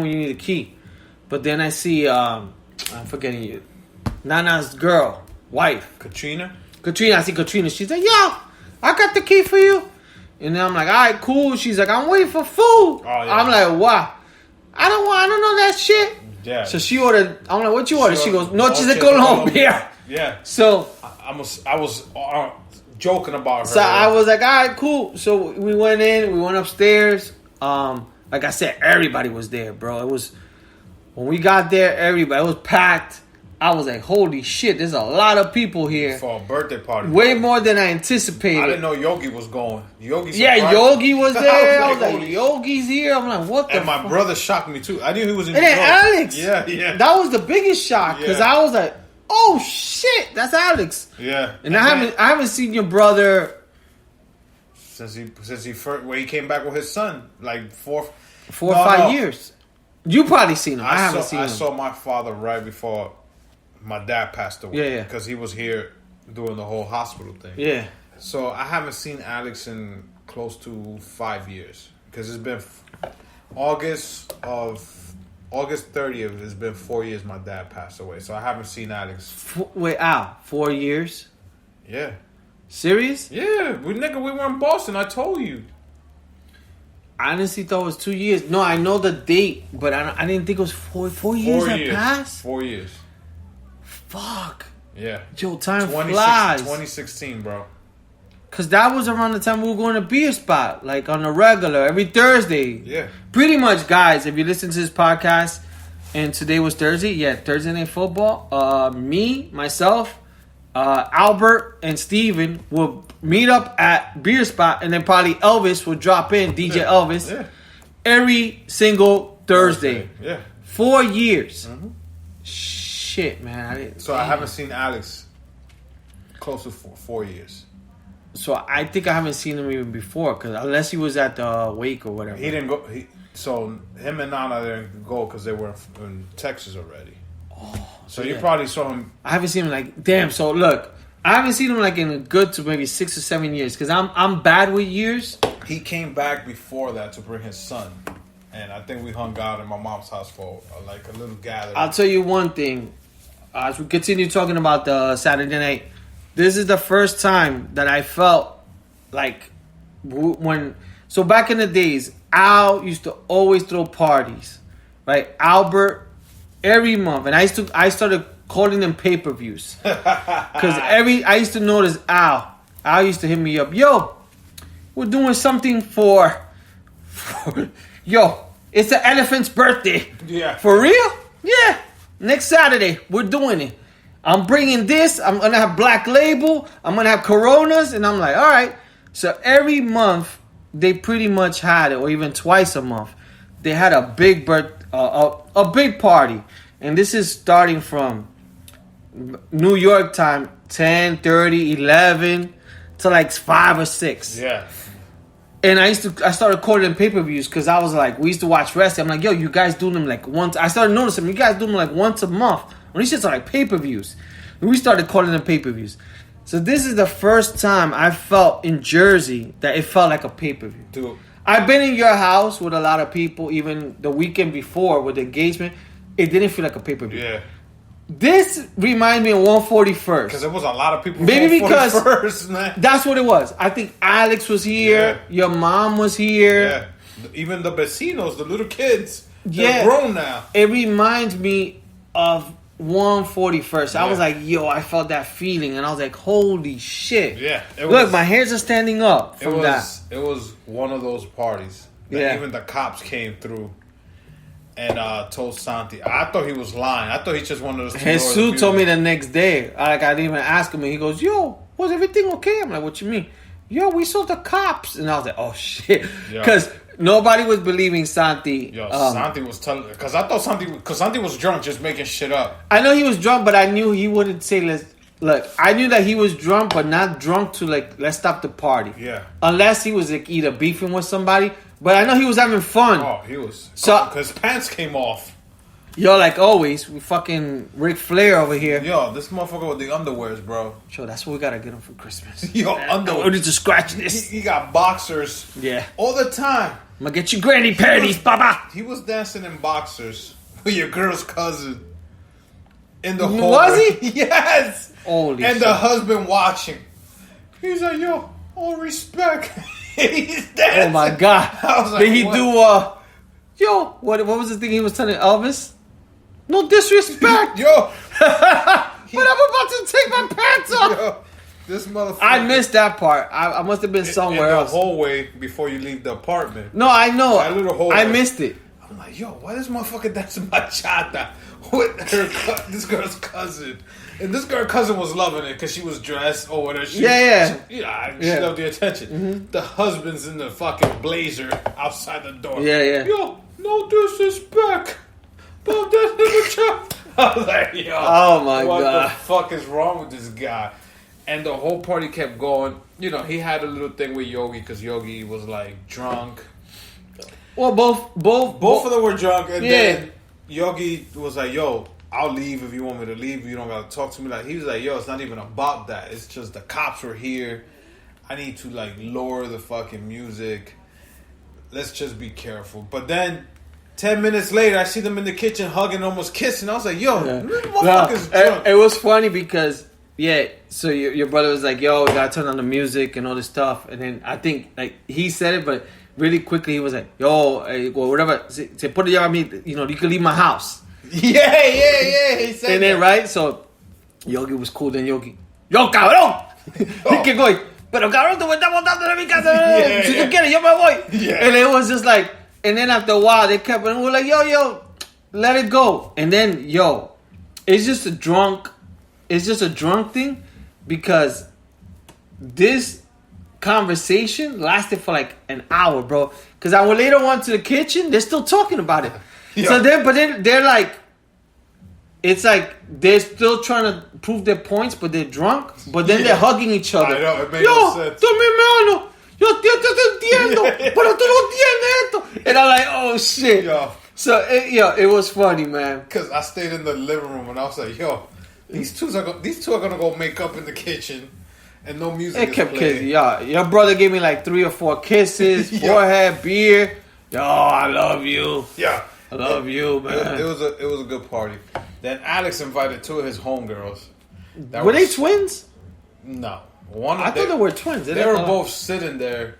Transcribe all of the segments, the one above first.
you need a key. But then I see, I'm forgetting you, Nana's wife. Katrina, I see Katrina. She's like, yo, I got the key for you. And then I'm like, all right, cool. She's like, I'm waiting for food. Oh, yeah. I'm like, what? I don't know that shit. Yeah. So she ordered, I'm like, what you ordered? She goes, Noches de Colombia. Yeah. So I was joking about her. So I was like, all right, cool. So we went upstairs. Like I said, everybody was there, bro. It was, when we got there, everybody, it was packed. I was like, holy shit, there's a lot of people here. For a birthday party. Way more than I anticipated. I didn't know Yogi was going. Yogi was there. I was like, Yogi's here. I'm like, what the And my brother shocked me too. I knew he was in New York. Alex. Yeah. That was the biggest shock because I was like, oh shit, that's Alex. Yeah. And I haven't seen your brother since he first, when he came back with his son, like 4 or 5 years. You probably seen him. I haven't seen him. I saw my father right before my dad passed away. Yeah. Because he was here doing the whole hospital thing. Yeah. So I haven't seen Alex in close to 5 years. Because it's been August 30th. It's been 4 years my dad passed away. So I haven't seen Alex. Wait, 4 years? Yeah. Serious? Yeah. We were in Boston. I told you. I honestly thought it was 2 years. No, I know the date, but I didn't think it was 4 years that passed. 4 years. Fuck. Yeah. Yo, time flies. 2016, bro. Because that was around the time we were going to Beer Spot, like on a regular, every Thursday. Yeah. Pretty much, guys, if you listen to this podcast, and today was Thursday, Thursday Night Football, me, myself, Albert, and Steven will meet up at Beer Spot, and then probably Elvis will drop in, DJ Elvis, every single Thursday. Yeah. 4 years. Mm-hmm. Shit, man. I haven't seen Alex close to 4 years. So I think I haven't seen him even before, because unless he was at the wake or whatever. He didn't go. So him and Nana didn't go because they were in Texas already. Oh, so you probably saw him. I haven't seen him like, damn. So look, I haven't seen him like in a good to maybe 6 or 7 years, because I'm bad with years. He came back before that to bring his son, and I think we hung out in my mom's house for like a little gathering. I'll tell you one thing. As we continue talking about the Saturday night, this is the first time that I felt like when. So back in the days, Al used to always throw parties, right? Albert, every month, and I started calling them pay-per-views because I used to notice Al used to hit me up. Yo, we're doing something for yo. It's the elephant's birthday. Yeah. For real? Yeah. Next Saturday, we're doing it. I'm bringing this. I'm going to have Black Label. I'm going to have Coronas. And I'm like, all right. So every month, they pretty much had it, or even twice a month, they had a big a big party. And this is starting from New York time, 10:30, 11, to like 5 or 6. Yeah. And I started calling them pay-per-views because I was like, we used to watch wrestling. I'm like, yo, you guys do them like once. I started noticing you guys do them like once a month. And these shits are like pay-per-views. And we started calling them pay-per-views. So this is the first time I felt in Jersey that it felt like a pay-per-view. Dude. I've been in your house with a lot of people, even the weekend before with the engagement. It didn't feel like a pay-per-view. Yeah. This reminds me of 141st. Because there was a lot of people. Maybe because man. That's what it was. I think Alex was here. Yeah. Your mom was here. Yeah. Even the vecinos, the little kids. They're grown now. It reminds me of 141st. Yeah. I was like, yo, I felt that feeling. And I was like, holy shit. Yeah. Look, my hairs are standing up from that. It was one of those parties. That even the cops came through. And told Santi. I thought he was lying. I thought he just wanted us to Jesus told me the next day. I didn't even ask him. And he goes, yo, was everything okay? I'm like, what you mean? Yo, we saw the cops. And I was like, oh, shit. Because nobody was believing Santi. Yo, Santi was telling... Because I thought Santi was drunk just making shit up. I know he was drunk, but I knew he wouldn't say, look, I knew that he was drunk, but not drunk to, like, let's stop the party. Yeah. Unless he was, like, either beefing with somebody... But I know he was having fun. Oh, he was. So, because pants came off. Yo, like always, we fucking Ric Flair over here. Yo, this motherfucker with the underwears, bro. Yo, that's what we gotta get him for Christmas. Yo, underwear. I need to scratch this. He got boxers. Yeah. All the time. I'm gonna get you granny panties, Papa. He was dancing in boxers with your girl's cousin in the hallway. Was he? Yes. Holy and shit. the husband watching. He's like, yo, all respect. He's dancing. Oh my god. I was like, Did he what? do what was the thing he was telling Elvis? No disrespect. Yo. But I'm about to take my pants off. Yo, this motherfucker. I missed that part. I must have been somewhere in the else. hallway before you leave the apartment. No, I know. That little hallway. I missed it. I'm like, yo, why this motherfucker dancing bachata with this girl's cousin? And this girl's cousin was loving it because she was dressed or whatever. She loved the attention. Mm-hmm. The husband's in the fucking blazer outside the door. Yeah. Yo, no disrespect. But I was like, yo, oh my god, what the fuck is wrong with this guy? And the whole party kept going. You know, he had a little thing with Yogi because Yogi was like drunk. Well, both of them were drunk, and then Yogi was like, "Yo, I'll leave if you want me to leave. You don't gotta talk to me." Like he was like, "Yo, it's not even about that. It's just the cops were here. I need to like lower the fucking music. Let's just be careful." But then 10 minutes later, I see them in the kitchen hugging, almost kissing. I was like, "Yo, motherfuckers drunk." It was funny because so your brother was like, "Yo, we gotta turn on the music and all this stuff," and then I think like he said it, but really quickly he was like, "Yo, whatever, se puede llevar a mí, you know, you can leave my house." Yeah. He said and then right, so Yogi was cool. Then Yogi, "Yo, cabrón," he kept going, "Pero cabrón, tú me estás botando de mi casa. Si tú quieres, yo me voy." Yeah. And it was just like, and then after a while they kept, and we were like, "Yo, let it go." And then it's just a drunk thing because this conversation lasted for like an hour, bro. Because I later went to the kitchen, they're still talking about it. Yeah. So they're like, it's like they're still trying to prove their points, but they're drunk. But then they're hugging each other. I know, it made no sense. Tú mi hermano, yo te entiendo, pero tú no entiendes esto. And I'm like, oh shit. Yo. So it was funny, man. Because I stayed in the living room and I was like, yo, these two are gonna go make up in the kitchen. And no music. It kept kissing. Yeah, your brother gave me like 3 or 4 kisses, forehead, beer. Yo, I love you. Yeah, I love you, man. It was a good party. Then Alex invited 2 of his homegirls. Were they twins? No, I thought they were twins. They were both sitting there,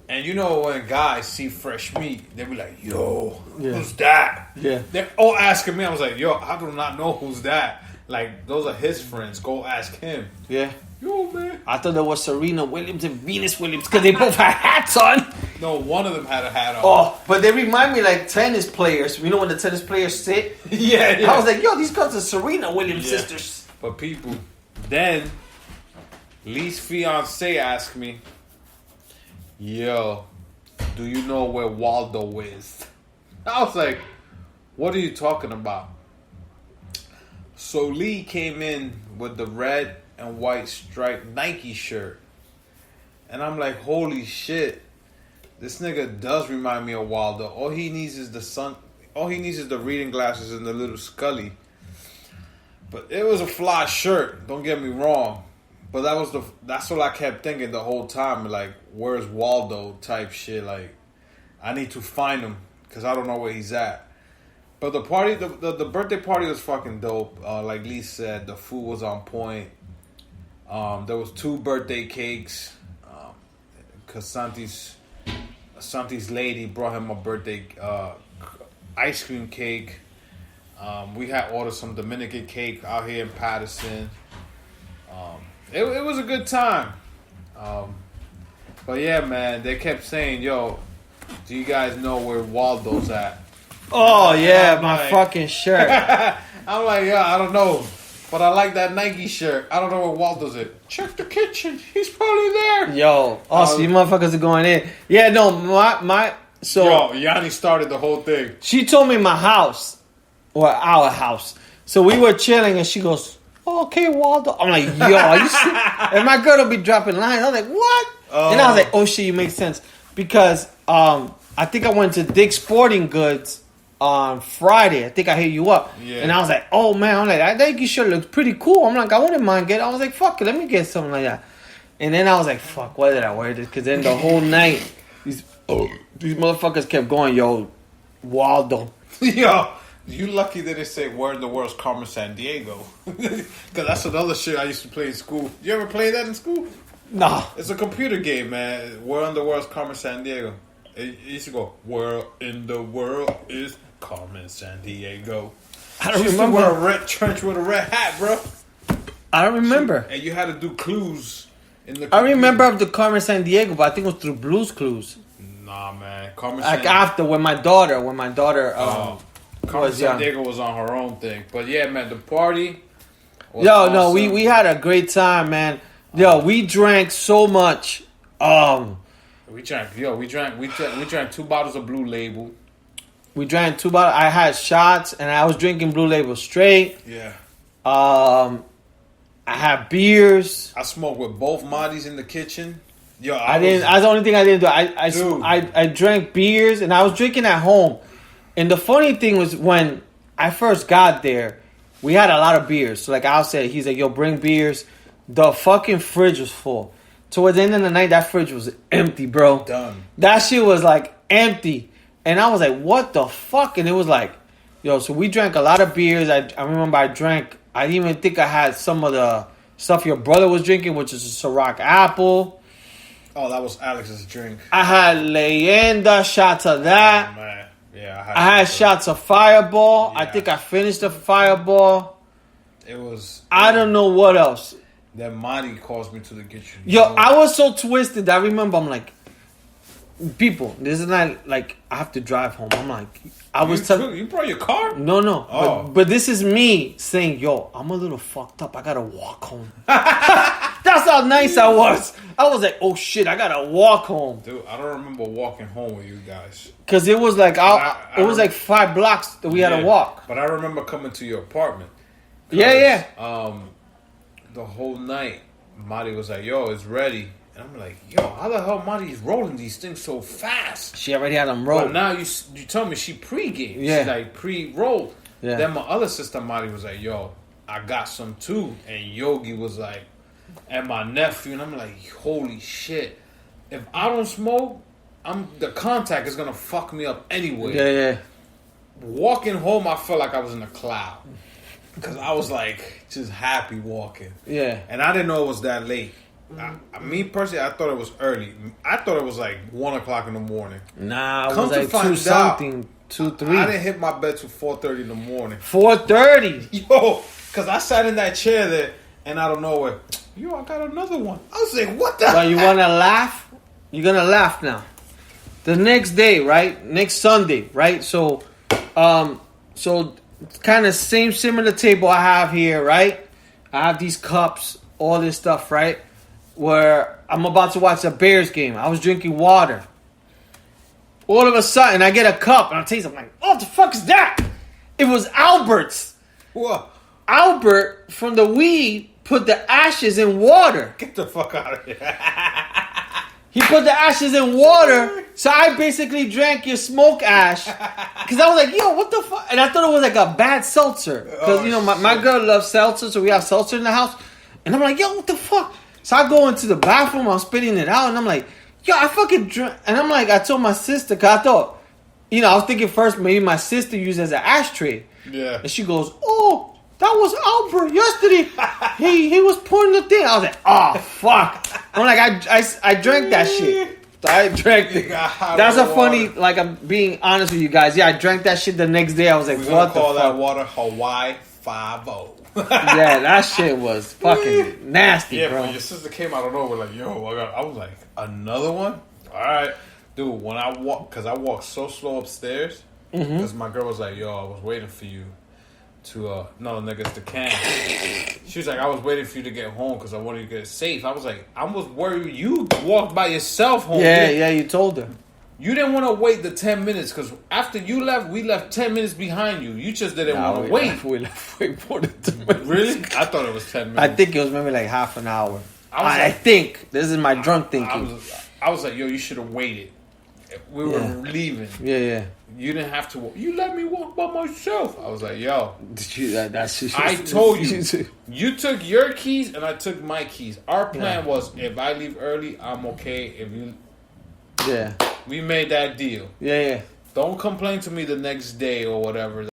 and you know when guys see fresh meat, they be like, "Yo, who's that?" Yeah, they're all asking me. I was like, "Yo, I do not know who's that." Like those are his friends. Go ask him. Yeah. Yo, man. I thought there was Serena Williams and Venus Williams because they both had hats on. No, one of them had a hat on. Oh, but they remind me like tennis players. You know when the tennis players sit? Yeah. I was like, yo, these girls are Serena Williams sisters. But people, then Lee's fiance asked me, "Yo, do you know where Waldo is?" I was like, "What are you talking about?" So Lee came in with the red and white striped Nike shirt. And I'm like, holy shit. This nigga does remind me of Waldo. All he needs is the reading glasses and the little Scully. But it was a fly shirt, don't get me wrong. But that's what I kept thinking the whole time. Like, where's Waldo type shit. Like, I need to find him because I don't know where he's at. But the party, the birthday party was fucking dope. Like Lee said, the food was on point. There was 2 birthday cakes. Cause Santi's lady brought him a birthday ice cream cake. We had ordered some Dominican cake out here in Patterson. It was a good time. But yeah, man, they kept saying, "Yo, do you guys know where Waldo's at?" Oh yeah, my fucking shirt. I'm like, yeah, I don't know. But I like that Nike shirt. I don't know where Waldo's at. Check the kitchen. He's probably there. Yo, so you motherfuckers are going in. Yeah, no, so Yanni started the whole thing. She told me my house, or our house. So we were chilling, and she goes, "Oh, okay, Waldo." I'm like, "Yo, are you serious?" And my girl will be dropping lines. I was like, "What?" And I was like, "Oh shit, you make sense," because I think I went to Dick's Sporting Goods on Friday. I think I hit you up. Yeah. And I was like, oh man, I'm like, I think your shirt looks pretty cool. I'm like, I wouldn't mind getting. I was like, fuck it, let me get something like that. And then I was like, fuck, why did I wear this? Because then the whole night, These motherfuckers kept going, yo, Waldo. Yo, you lucky that they say where in the world's Carmen San Diego. Because that's another shit I used to play in school. You ever play that in school? Nah. It's a computer game, man. Where in the world's Carmen San Diego? It used to go, where in the world is Carmen San Diego? I don't She used to remember. wear a red trench with a red hat, bro. I don't remember. And you had to do clues in the I computer. remember of the Carmen San Diego, but I think it was through Blue's Clues. Nah, man. Carmen Like San after when my daughter Carmen was San young. Diego was on her own thing. But yeah, man, the party was Yo, awesome. no, we had a great time, man. Yo, we drank so much. We drank 2 bottles of Blue Label. We drank 2 bottles. I had shots, and I was drinking Blue Label straight. Yeah. I had beers. I smoked with both Martys in the kitchen. Yo, That's the only thing I didn't do. Dude. I drank beers, and I was drinking at home. And the funny thing was when I first got there, we had a lot of beers. So like Al said, he's like, yo, bring beers. The fucking fridge was full. Towards the end of the night, that fridge was empty, bro. Done. That shit was like empty. And I was like, what the fuck? And it was like, yo, so we drank a lot of beers. I remember I didn't even think I had some of the stuff your brother was drinking, which is a Ciroc apple. Oh, that was Alex's drink. I had Leyenda, shots of Oh, that. man. Yeah, I had shots of Fireball. I Yeah. think I finished the Fireball. It was. I don't know what else. That Marty calls me to the kitchen. Yo, I was so twisted. I remember I'm like, people, this is not like I have to drive home. I'm like, You brought your car? No. Oh. But this is me saying, yo, I'm a little fucked up. I gotta walk home. That's how nice I was. I was like, oh shit, I gotta walk home. Dude, I don't remember walking home with you guys. Cause it was like it was like 5 blocks that we had to walk. But I remember coming to your apartment. Yeah. The whole night, Marty was like, yo, it's ready. And I'm like, yo, how the hell Marty's rolling these things so fast? She already had them rolled. But now you told me she pre-game. Yeah. She like pre-rolled. Yeah. Then my other sister, Marty, was like, yo, I got some too. And Yogi was like, and my nephew. And I'm like, holy shit. If I don't smoke, the contact is going to fuck me up anyway. Yeah. Walking home, I felt like I was in a cloud. Because I was like, just happy walking. Yeah. And I didn't know it was that late. Me personally, I thought it was early. I thought it was like 1 o'clock in the morning. Nah, it Come was to like find 2 out, something, 2, 3. I didn't hit my bed till 4:30 in the morning. 4:30. Yo, because I sat in that chair there, and out of nowhere, yo, I got another one. I was like, what the Well, you heck? want to laugh? You're going to laugh now. The next day, right? Next Sunday, right? So kind of similar table I have here, right? I have these cups, all this stuff, right? Where I'm about to watch a Bears game. I was drinking water. All of a sudden, I get a cup, and I taste it. I'm like, what the fuck is that? It was Albert's. What? Albert, from the weed, put the ashes in water. Get the fuck out of here. He put the ashes in water, so I basically drank your smoke ash. Because I was like, yo, what the fuck? And I thought it was like a bad seltzer. Because, my girl loves seltzer, so we have seltzer in the house. And I'm like, yo, what the fuck? So I go into the bathroom, I'm spitting it out, and I'm like, yo, I fucking drank. And I'm like, I told my sister, because I thought, I was thinking first maybe my sister used it as an ashtray. Yeah. And she goes, oh, that was Albert yesterday. He was pouring the thing. I was like, oh, fuck. I'm like, I drank that shit. I drank it. That's a funny, like, I'm being honest with you guys. Yeah, I drank that shit the next day. I was like, We're what the call fuck? that water Hawaii 5-0. Yeah, that shit was fucking nasty, Yeah, bro. but your sister came out of nowhere like, yo, I was like, another one? All right. Dude, when I walk, because I walked so slow upstairs, because my girl was like, yo, I was waiting for you to, no, nigga, it's the can. She was like, I was waiting for you to get home because I wanted you to get safe. I was like, I was worried you walked by yourself home. Yeah, you told her. You didn't want to wait the 10 minutes because after you left, we left 10 minutes behind you. You just didn't want to wait. We left way more than 2 minutes. Really? I thought it was 10 minutes. I think it was maybe like half an hour. I like- think. This is my drunk thinking. I was like, yo, you should have waited. We were leaving. Yeah. You didn't have to walk. You let me walk by myself. I was like, yo. Did you, that's I told you. You took your keys and I took my keys. Our plan was if I leave early, I'm okay. If you... Yeah. We made that deal. Yeah, yeah. Don't complain to me the next day or whatever.